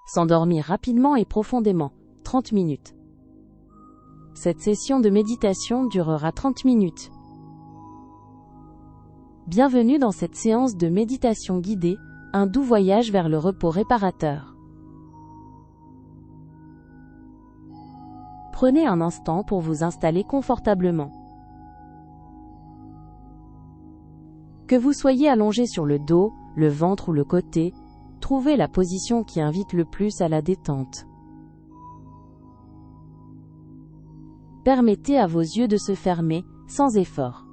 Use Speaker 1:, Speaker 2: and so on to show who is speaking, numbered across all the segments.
Speaker 1: S'endormir rapidement et profondément, 30 minutes. Cette session de méditation durera 30 minutes. Bienvenue dans cette séance de méditation guidée, un doux voyage vers le repos réparateur. Prenez un instant pour vous installer confortablement. Que vous soyez allongé sur le dos, le ventre ou le côté, trouvez la position qui invite le plus à la détente. Permettez à vos yeux de se fermer, sans effort.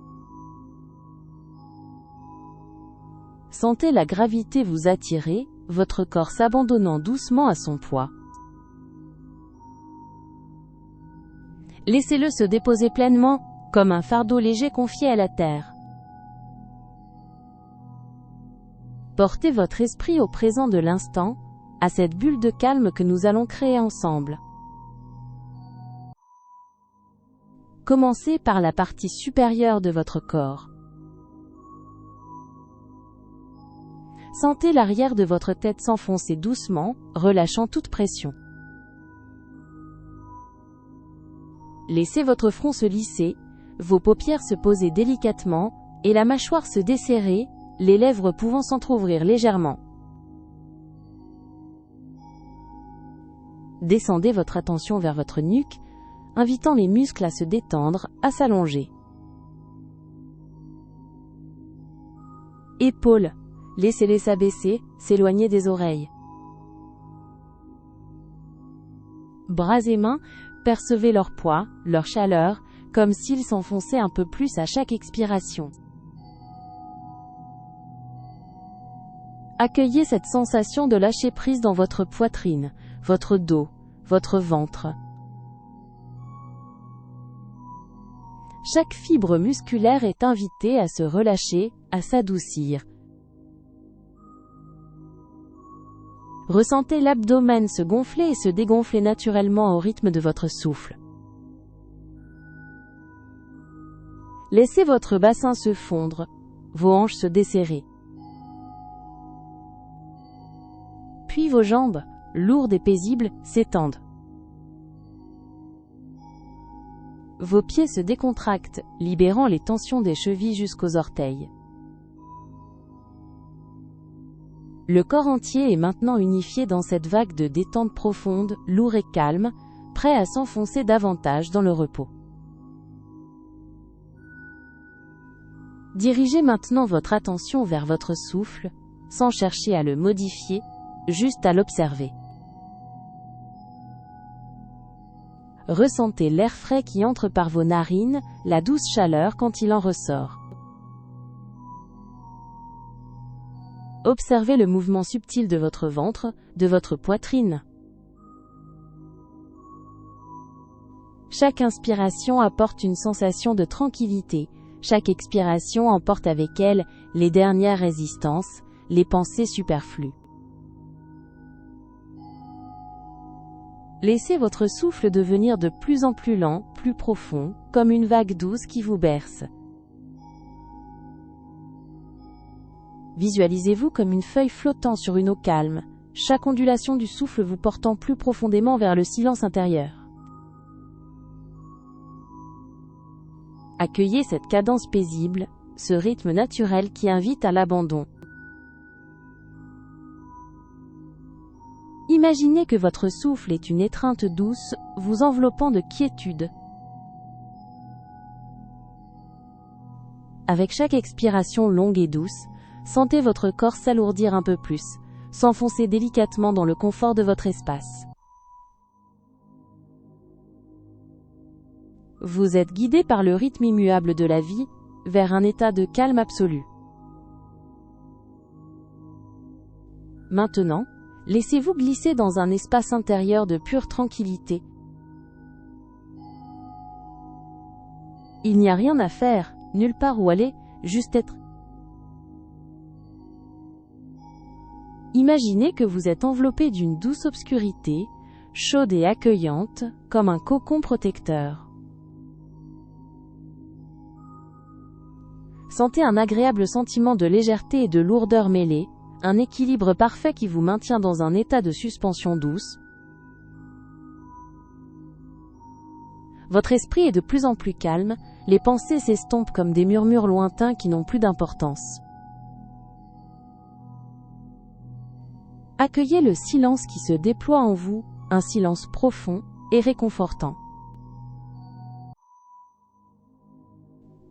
Speaker 1: Sentez la gravité vous attirer, votre corps s'abandonnant doucement à son poids. Laissez-le se déposer pleinement, comme un fardeau léger confié à la terre. Portez votre esprit au présent de l'instant, à cette bulle de calme que nous allons créer ensemble. Commencez par la partie supérieure de votre corps. Sentez l'arrière de votre tête s'enfoncer doucement, relâchant toute pression. Laissez votre front se lisser, vos paupières se poser délicatement, et la mâchoire se desserrer, les lèvres pouvant s'entrouvrir légèrement. Descendez votre attention vers votre nuque, invitant les muscles à se détendre, à s'allonger. Épaules. Laissez-les s'abaisser, s'éloigner des oreilles. Bras et mains, percevez leur poids, leur chaleur, comme s'ils s'enfonçaient un peu plus à chaque expiration. Accueillez cette sensation de lâcher prise dans votre poitrine, votre dos, votre ventre. Chaque fibre musculaire est invitée à se relâcher, à s'adoucir. Ressentez l'abdomen se gonfler et se dégonfler naturellement au rythme de votre souffle. Laissez votre bassin se fondre, vos hanches se desserrer. Puis vos jambes, lourdes et paisibles, s'étendent. Vos pieds se décontractent, libérant les tensions des chevilles jusqu'aux orteils. Le corps entier est maintenant unifié dans cette vague de détente profonde, lourd et calme, prêt à s'enfoncer davantage dans le repos. Dirigez maintenant votre attention vers votre souffle, sans chercher à le modifier, juste à l'observer. Ressentez l'air frais qui entre par vos narines, la douce chaleur quand il en ressort. Observez le mouvement subtil de votre ventre, de votre poitrine. Chaque inspiration apporte une sensation de tranquillité, chaque expiration emporte avec elle les dernières résistances, les pensées superflues. Laissez votre souffle devenir de plus en plus lent, plus profond, comme une vague douce qui vous berce. Visualisez-vous comme une feuille flottant sur une eau calme, chaque ondulation du souffle vous portant plus profondément vers le silence intérieur. Accueillez cette cadence paisible, ce rythme naturel qui invite à l'abandon. Imaginez que votre souffle est une étreinte douce, vous enveloppant de quiétude. Avec chaque expiration longue et douce, sentez votre corps s'alourdir un peu plus, s'enfoncer délicatement dans le confort de votre espace. Vous êtes guidé par le rythme immuable de la vie, vers un état de calme absolu. Maintenant, laissez-vous glisser dans un espace intérieur de pure tranquillité. Il n'y a rien à faire, nulle part où aller, juste être. Imaginez que vous êtes enveloppé d'une douce obscurité, chaude et accueillante, comme un cocon protecteur. Sentez un agréable sentiment de légèreté et de lourdeur mêlés, un équilibre parfait qui vous maintient dans un état de suspension douce. Votre esprit est de plus en plus calme, les pensées s'estompent comme des murmures lointains qui n'ont plus d'importance. Accueillez le silence qui se déploie en vous, un silence profond et réconfortant.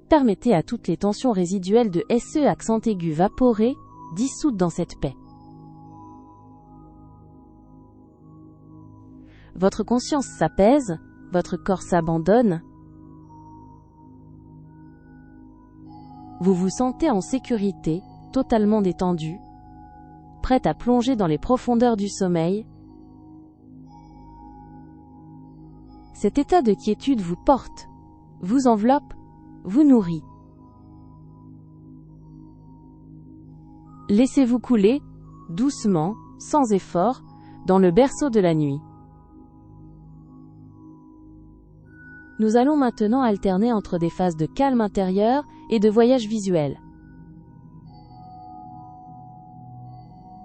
Speaker 1: Permettez à toutes les tensions résiduelles de SE accent aigu vaporées, dissoutes dans cette paix. Votre conscience s'apaise, votre corps s'abandonne. Vous vous sentez en sécurité, totalement détendu, prête à plonger dans les profondeurs du sommeil. Cet état de quiétude vous porte, vous enveloppe, vous nourrit. Laissez-vous couler, doucement, sans effort, dans le berceau de la nuit. Nous allons maintenant alterner entre des phases de calme intérieur et de voyage visuel.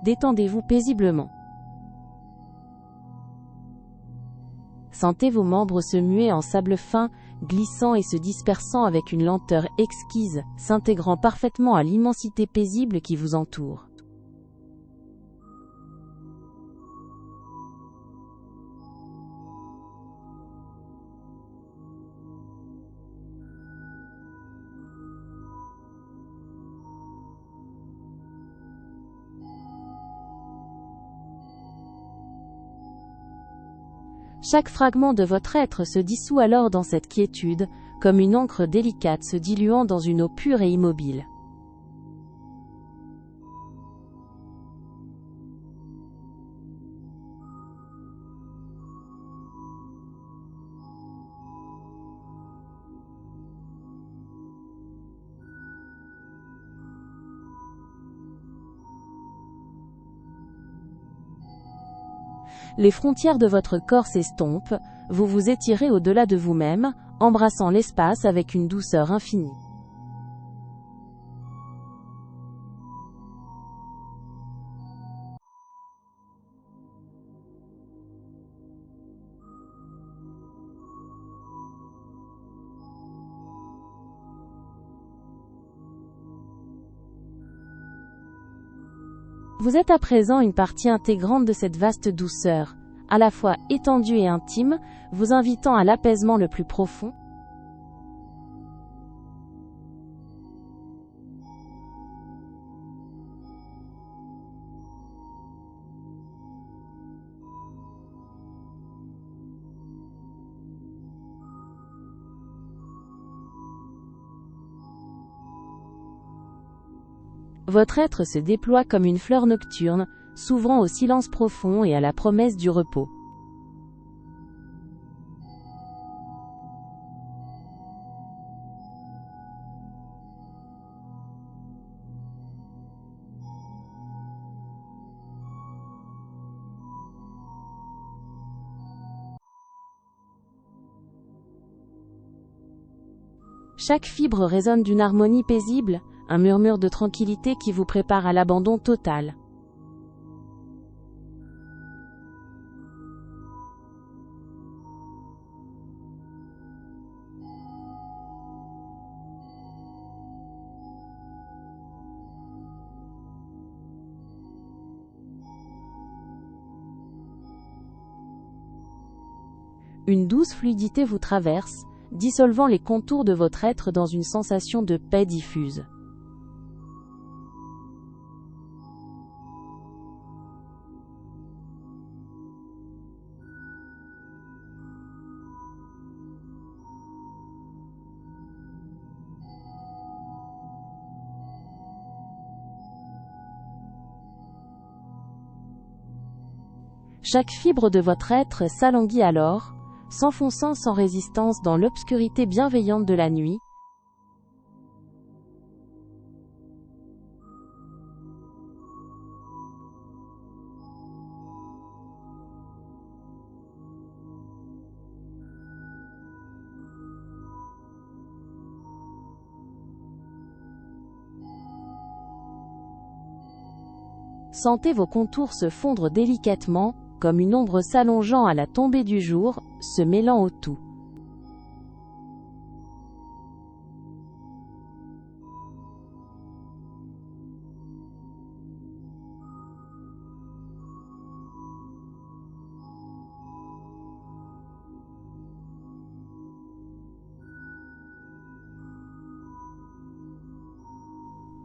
Speaker 1: Détendez-vous paisiblement. Sentez vos membres se muer en sable fin, glissant et se dispersant avec une lenteur exquise, s'intégrant parfaitement à l'immensité paisible qui vous entoure. Chaque fragment de votre être se dissout alors dans cette quiétude, comme une encre délicate se diluant dans une eau pure et immobile. Les frontières de votre corps s'estompent, vous vous étirez au-delà de vous-même, embrassant l'espace avec une douceur infinie. Vous êtes à présent une partie intégrante de cette vaste douceur, à la fois étendue et intime, vous invitant à l'apaisement le plus profond. Votre être se déploie comme une fleur nocturne, s'ouvrant au silence profond et à la promesse du repos. Chaque fibre résonne d'une harmonie paisible, un murmure de tranquillité qui vous prépare à l'abandon total. Une douce fluidité vous traverse, dissolvant les contours de votre être dans une sensation de paix diffuse. Chaque fibre de votre être s'alanguit alors, s'enfonçant sans résistance dans l'obscurité bienveillante de la nuit. Sentez vos contours se fondre délicatement, comme une ombre s'allongeant à la tombée du jour, se mêlant au tout.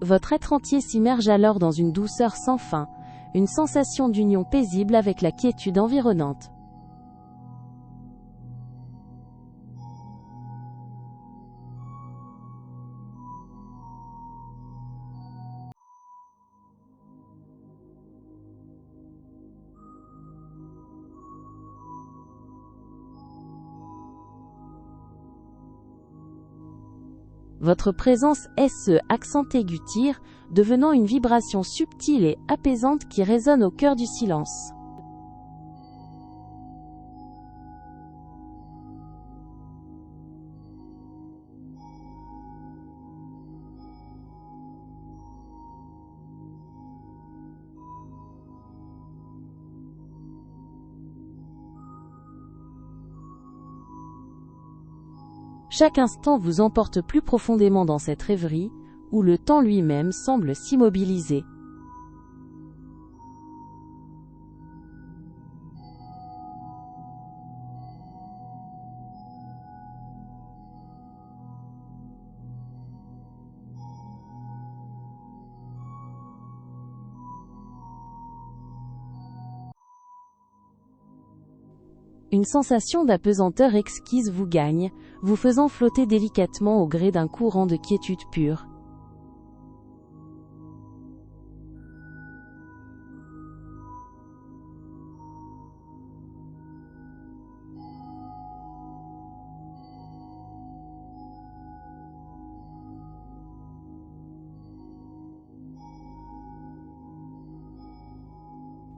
Speaker 1: Votre être entier s'immerge alors dans une douceur sans fin, une sensation d'union paisible avec la quiétude environnante. Votre présence est ce accent aigu tire, devenant une vibration subtile et apaisante qui résonne au cœur du silence. Chaque instant vous emporte plus profondément dans cette rêverie, où le temps lui-même semble s'immobiliser. Une sensation d'apesanteur exquise vous gagne, vous faisant flotter délicatement au gré d'un courant de quiétude pure.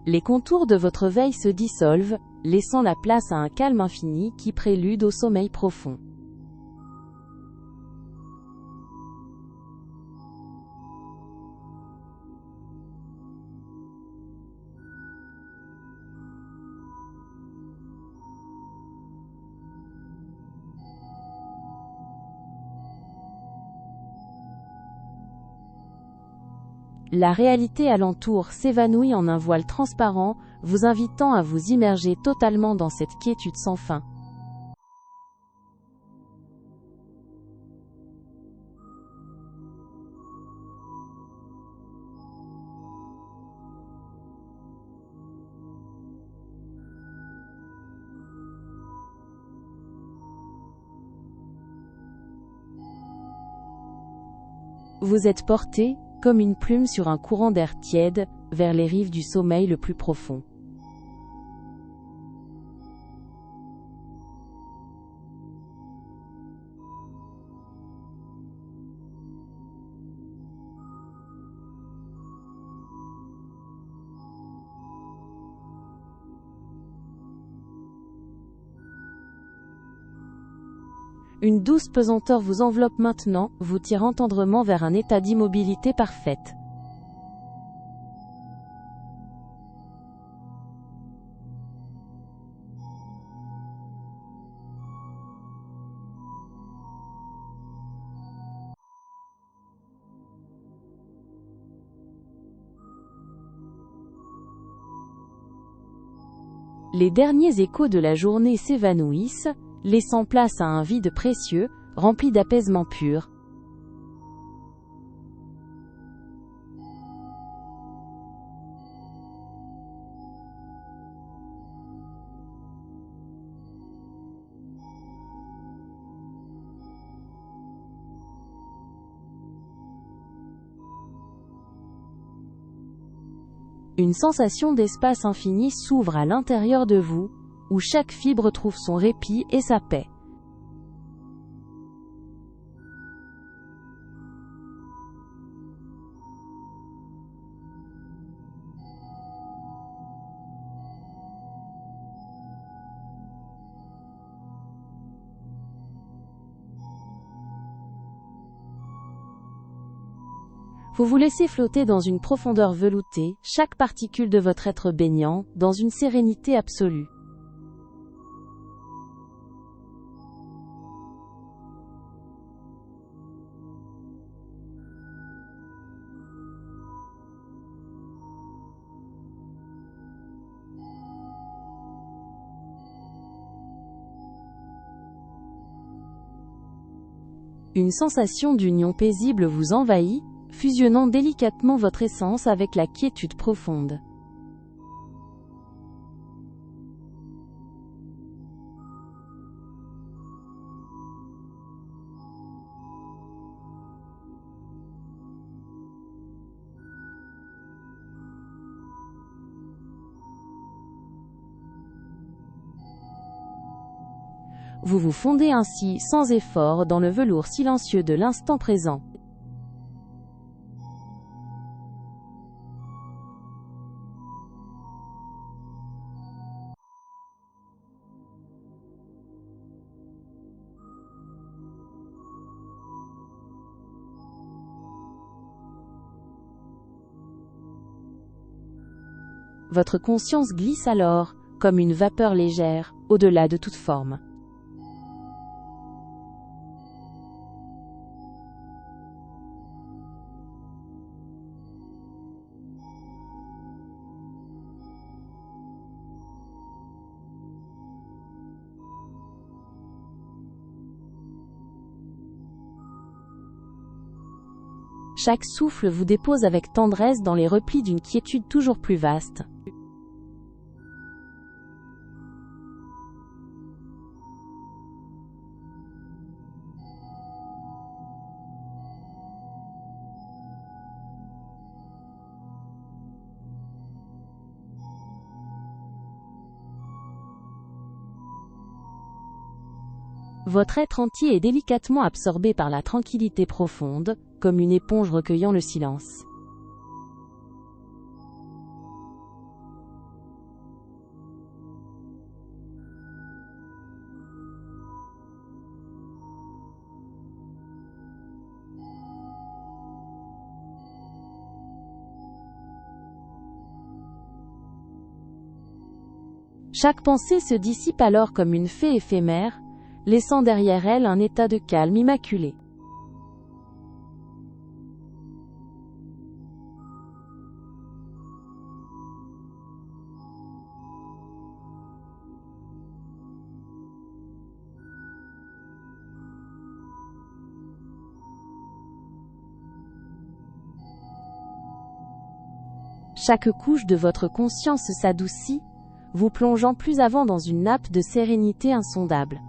Speaker 1: Les contours de votre veille se dissolvent, laissant la place à un calme infini qui prélude au sommeil profond. La réalité alentour s'évanouit en un voile transparent, vous invitant à vous immerger totalement dans cette quiétude sans fin. Vous êtes porté, comme une plume sur un courant d'air tiède, vers les rives du sommeil le plus profond. Une douce pesanteur vous enveloppe maintenant, vous tirant tendrement vers un état d'immobilité parfaite. Les derniers échos de la journée s'évanouissent, laissant place à un vide précieux, rempli d'apaisement pur. Une sensation d'espace infini s'ouvre à l'intérieur de vous, où chaque fibre trouve son répit et sa paix. Vous vous laissez flotter dans une profondeur veloutée, chaque particule de votre être baignant, dans une sérénité absolue. Une sensation d'union paisible vous envahit, fusionnant délicatement votre essence avec la quiétude profonde. Vous vous fondez ainsi sans effort dans le velours silencieux de l'instant présent. Votre conscience glisse alors, comme une vapeur légère, au-delà de toute forme. Chaque souffle vous dépose avec tendresse dans les replis d'une quiétude toujours plus vaste. Votre être entier est délicatement absorbé par la tranquillité profonde, comme une éponge recueillant le silence. Chaque pensée se dissipe alors comme une fée éphémère, laissant derrière elle un état de calme immaculé. Chaque couche de votre conscience s'adoucit, vous plongeant plus avant dans une nappe de sérénité insondable.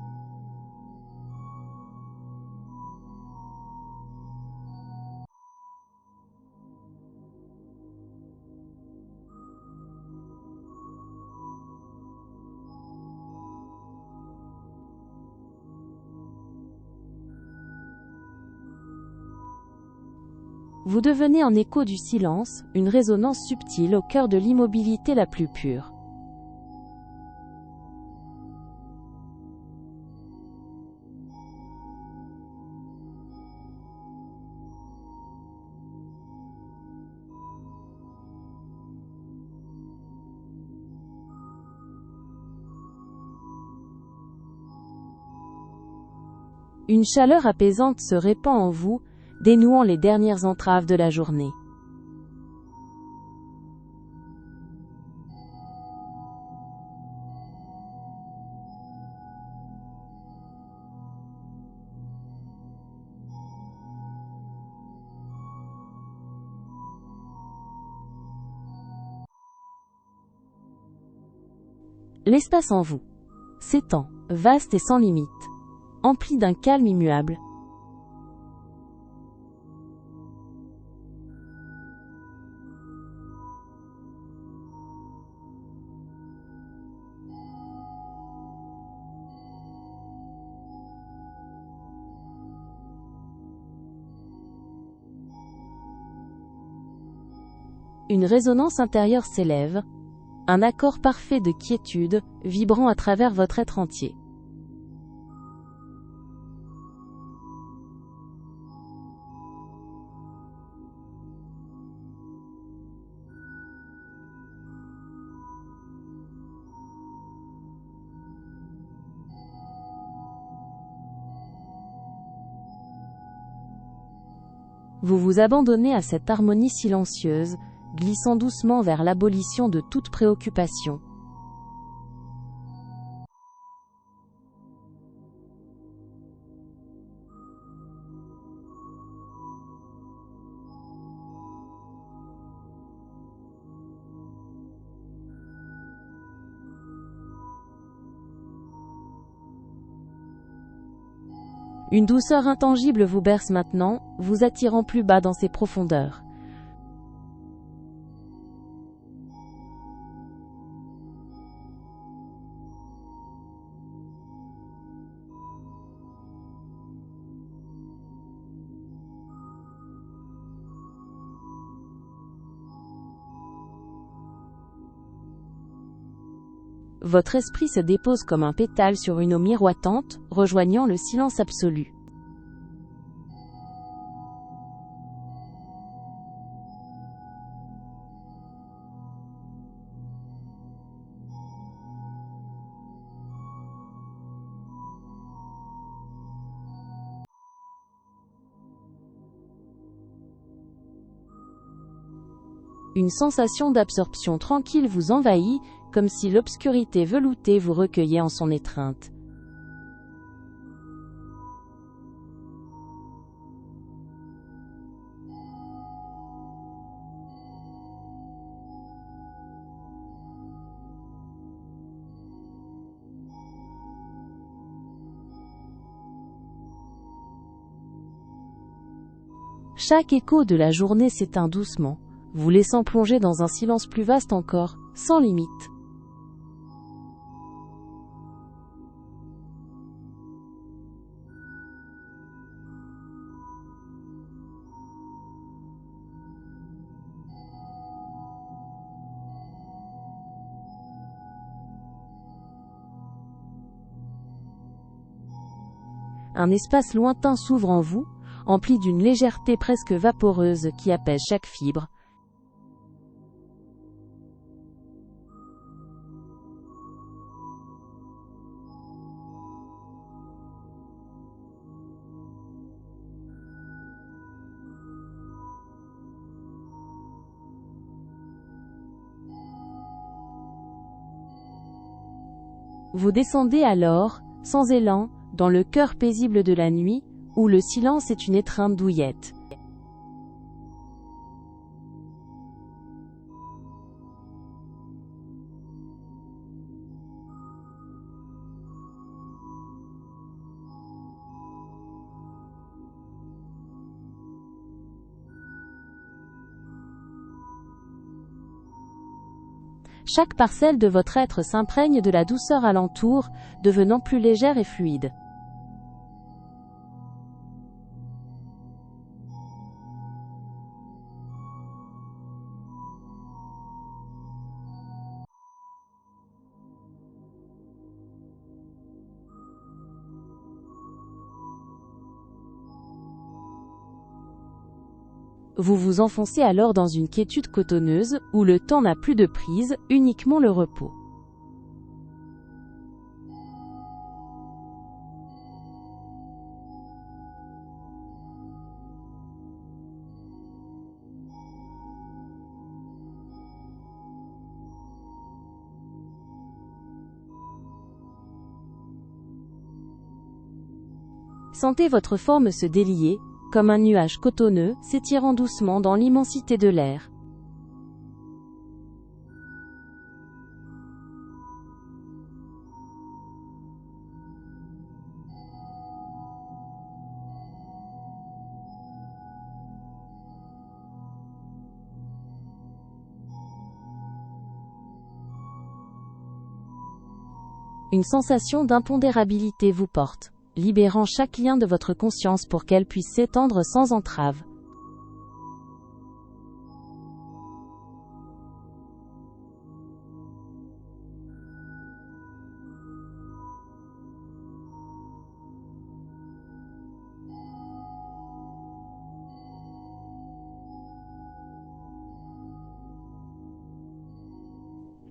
Speaker 1: Vous devenez en écho du silence, une résonance subtile au cœur de l'immobilité la plus pure. Une chaleur apaisante se répand en vous, dénouant les dernières entraves de la journée. L'espace en vous s'étend, vaste et sans limite, empli d'un calme immuable. Une résonance intérieure s'élève, un accord parfait de quiétude, vibrant à travers votre être entier. Vous vous abandonnez à cette harmonie silencieuse, glissant doucement vers l'abolition de toute préoccupation. Une douceur intangible vous berce maintenant, vous attirant plus bas dans ses profondeurs. Votre esprit se dépose comme un pétale sur une eau miroitante, rejoignant le silence absolu. Une sensation d'absorption tranquille vous envahit, comme si l'obscurité veloutée vous recueillait en son étreinte. Chaque écho de la journée s'éteint doucement, vous laissant plonger dans un silence plus vaste encore, sans limite. Un espace lointain s'ouvre en vous, empli d'une légèreté presque vaporeuse qui apaise chaque fibre. Vous descendez alors, sans élan, dans le cœur paisible de la nuit, où le silence est une étreinte douillette. Chaque parcelle de votre être s'imprègne de la douceur alentour, devenant plus légère et fluide. Vous vous enfoncez alors dans une quiétude cotonneuse, où le temps n'a plus de prise, uniquement le repos. Sentez votre forme se délier, comme un nuage cotonneux, s'étirant doucement dans l'immensité de l'air. Une sensation d'impondérabilité vous porte, libérant chaque lien de votre conscience pour qu'elle puisse s'étendre sans entrave.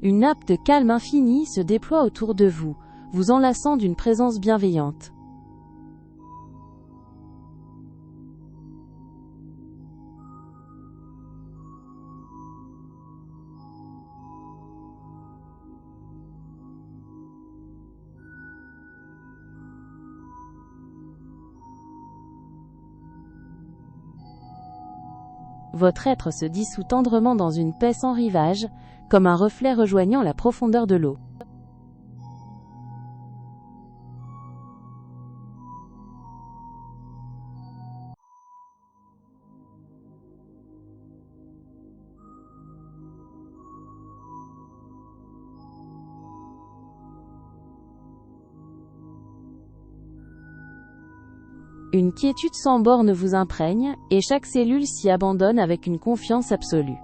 Speaker 1: Une nappe de calme infini se déploie autour de vous, vous enlaçant d'une présence bienveillante. votre être se dissout tendrement dans une paix sans rivage, comme un reflet rejoignant la profondeur de l'eau. Une quiétude sans borne vous imprègne, et chaque cellule s'y abandonne avec une confiance absolue.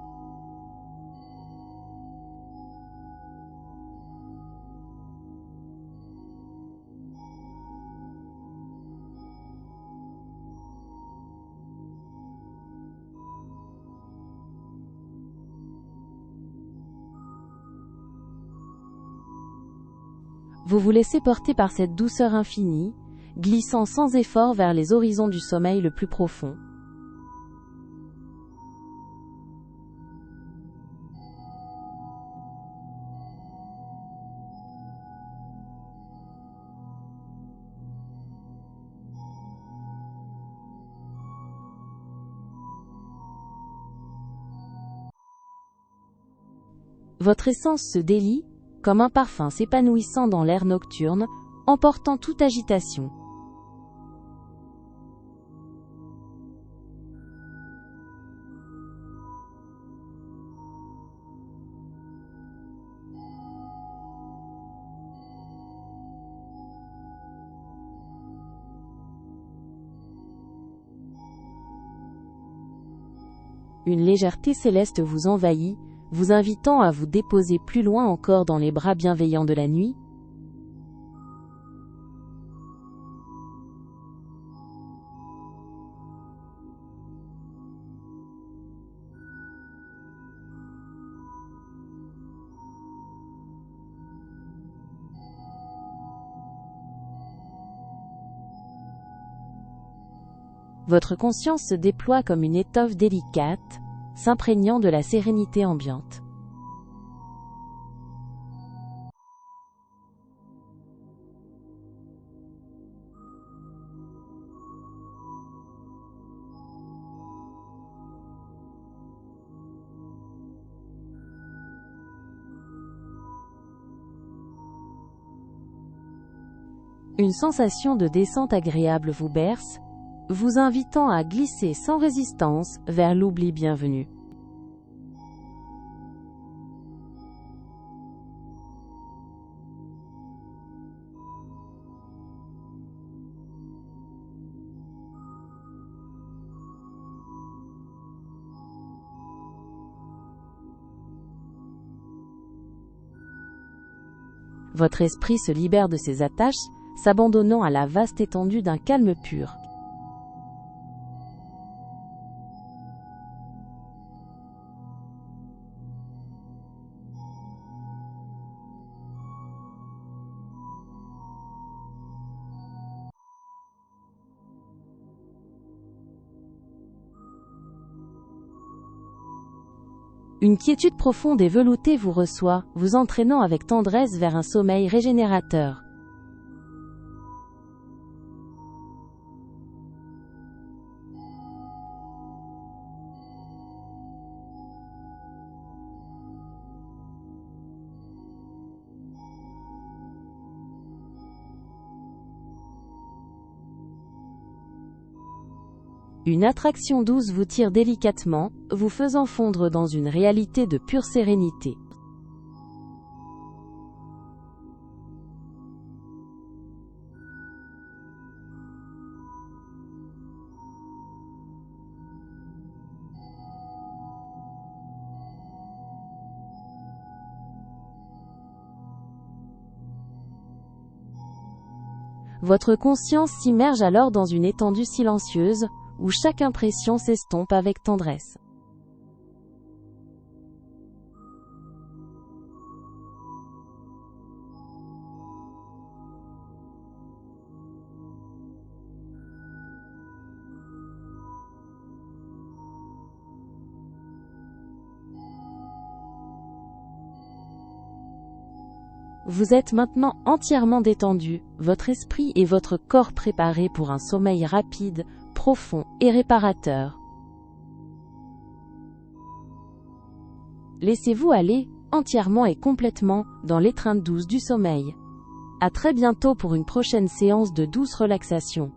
Speaker 1: Vous vous laissez porter par cette douceur infinie, glissant sans effort vers les horizons du sommeil le plus profond. Votre essence se délie, comme un parfum s'épanouissant dans l'air nocturne, emportant toute agitation. Une légèreté céleste vous envahit, vous invitant à vous déposer plus loin encore dans les bras bienveillants de la nuit. Votre conscience se déploie comme une étoffe délicate, s'imprégnant de la sérénité ambiante. Une sensation de descente agréable vous berce, vous invitant à glisser sans résistance vers l'oubli bienvenu. Votre esprit se libère de ses attaches, s'abandonnant à la vaste étendue d'un calme pur. Une quiétude profonde et veloutée vous reçoit, vous entraînant avec tendresse vers un sommeil régénérateur. Une attraction douce vous tire délicatement, vous faisant fondre dans une réalité de pure sérénité. Votre conscience s'immerge alors dans une étendue silencieuse, où chaque impression s'estompe avec tendresse. Vous êtes maintenant entièrement détendu, votre esprit et votre corps préparés pour un sommeil rapide, profond et réparateur. Laissez-vous aller, entièrement et complètement, dans l'étreinte douce du sommeil. À très bientôt pour une prochaine séance de douce relaxation.